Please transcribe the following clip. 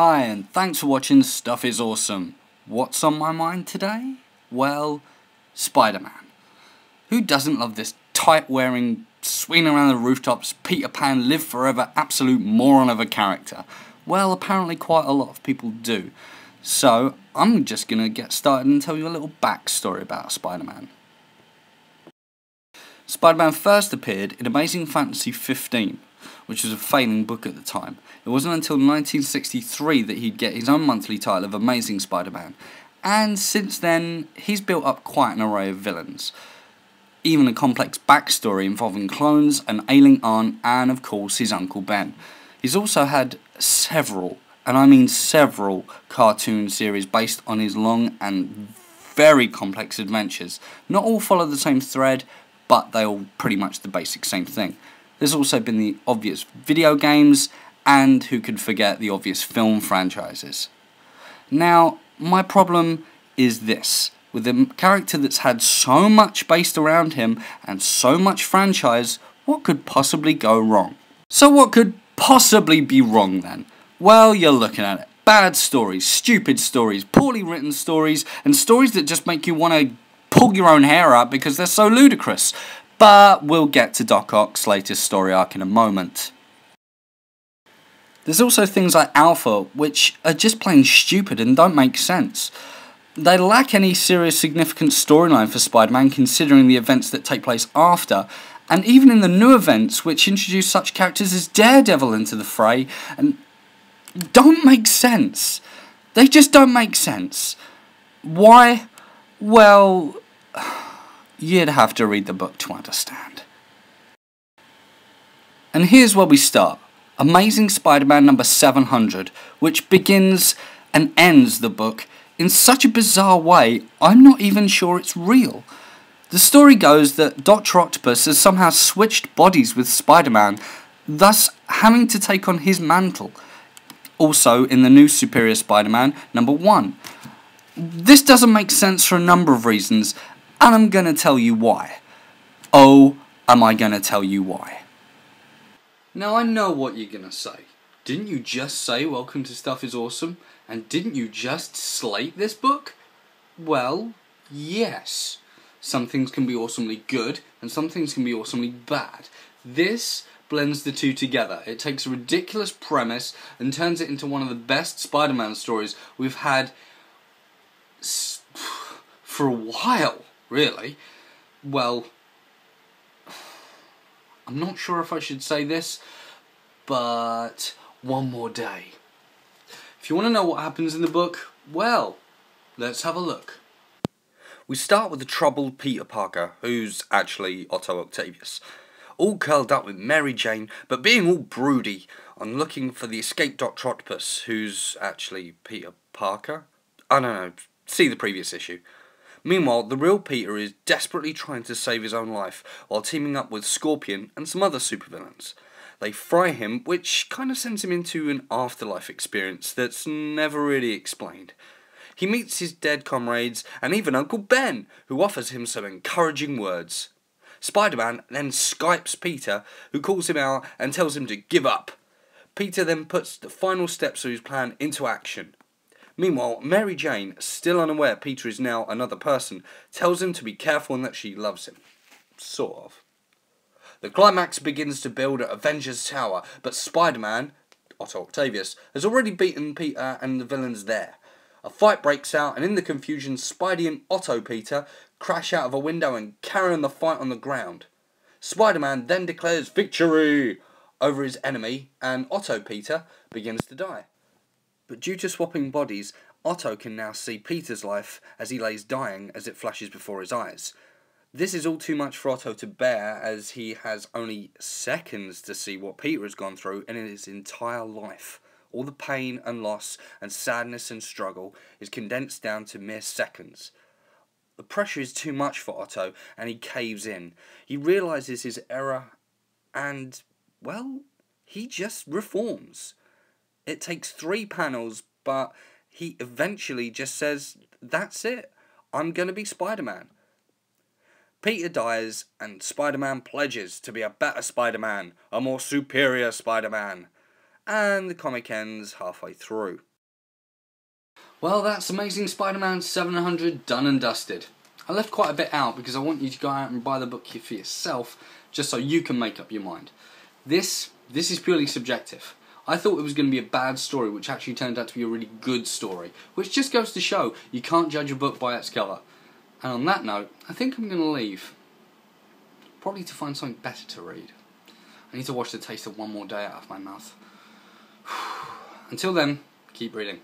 Hi, and thanks for watching Stuff is Awesome. What's on my mind today? Well, Spider-Man. Who doesn't love this tight-wearing, swinging around the rooftops, Peter Pan, live forever, absolute moron of a character? Well, apparently quite a lot of people do. So, I'm just going to get started and tell you a little backstory about Spider-Man. Spider-Man first appeared in Amazing Fantasy 15, which was a failing book at the time. It wasn't until 1963 that he'd get his own monthly title of Amazing Spider-Man, and since then he's built up quite an array of villains. Even a complex backstory involving clones, an ailing aunt, and of course his Uncle Ben. He's also had several, and I mean several, cartoon series based on his long and very complex adventures. Not all follow the same thread, but they all pretty much the basic same thing. There's also been the obvious video games, and who could forget the obvious film franchises. Now, my problem is this. With a character that's had so much based around him, and so much franchise, what could possibly go wrong? So what could possibly be wrong then? Well, you're looking at it. Bad stories, stupid stories, poorly written stories, and stories that just make you want to pull your own hair out because they're so ludicrous. But we'll get to Doc Ock's latest story arc in a moment. There's also things like Alpha, which are just plain stupid and don't make sense. They lack any serious significant storyline for Spider-Man considering the events that take place after, and even in the new events which introduce such characters as Daredevil into the fray, and don't make sense. They just don't make sense. Why? Well, you'd have to read the book to understand. And here's where we start. Amazing Spider-Man number 700, which begins and ends the book in such a bizarre way, I'm not even sure it's real. The story goes that Dr. Octopus has somehow switched bodies with Spider-Man, thus having to take on his mantle. Also, in the new Superior Spider-Man number 1. This doesn't make sense for a number of reasons, and I'm going to tell you why. Oh, am I going to tell you why? Now I know what you're going to say. Didn't you just say welcome to Stuff is Awesome? And didn't you just slate this book? Well, yes. Some things can be awesomely good, and some things can be awesomely bad. This blends the two together. It takes a ridiculous premise and turns it into one of the best Spider-Man stories we've had for a while, really. Well, I'm not sure if I should say this, but one more day. If you want to know what happens in the book, well, let's have a look. We start with the troubled Peter Parker, who's actually Otto Octavius, all curled up with Mary Jane, but being all broody on looking for the escaped Dr. Octopus, who's actually Peter Parker. I don't know, see the previous issue. Meanwhile, the real Peter is desperately trying to save his own life, while teaming up with Scorpion and some other supervillains. They fry him, which kind of sends him into an afterlife experience that's never really explained. He meets his dead comrades, and even Uncle Ben, who offers him some encouraging words. Spider-Man then Skypes Peter, who calls him out and tells him to give up. Peter then puts the final steps of his plan into action. Meanwhile, Mary Jane, still unaware Peter is now another person, tells him to be careful and that she loves him. Sort of. The climax begins to build at Avengers Tower, but Spider-Man, Otto Octavius, has already beaten Peter and the villains there. A fight breaks out, and in the confusion, Spidey and Otto Peter crash out of a window and carry on the fight on the ground. Spider-Man then declares victory over his enemy, and Otto Peter begins to die. But due to swapping bodies, Otto can now see Peter's life as he lays dying as it flashes before his eyes. This is all too much for Otto to bear, as he has only seconds to see what Peter has gone through in his entire life. All the pain and loss and sadness and struggle is condensed down to mere seconds. The pressure is too much for Otto, and he caves in. He realises his error and, well, he just reforms. It takes 3 panels, but he eventually just says, that's it, I'm gonna be Spider-Man. Peter dies, and Spider-Man pledges to be a better Spider-Man, a more superior Spider-Man. and the comic ends halfway through. Well, that's Amazing Spider-Man 700 done and dusted. I left quite a bit out because I want you to go out and buy the book for yourself, just so you can make up your mind. This is purely subjective. I thought it was going to be a bad story, which actually turned out to be a really good story, which just goes to show you can't judge a book by its cover. And on that note, I think I'm going to leave. Probably to find something better to read. I need to wash the taste of One More Day out of my mouth. Until then, keep reading.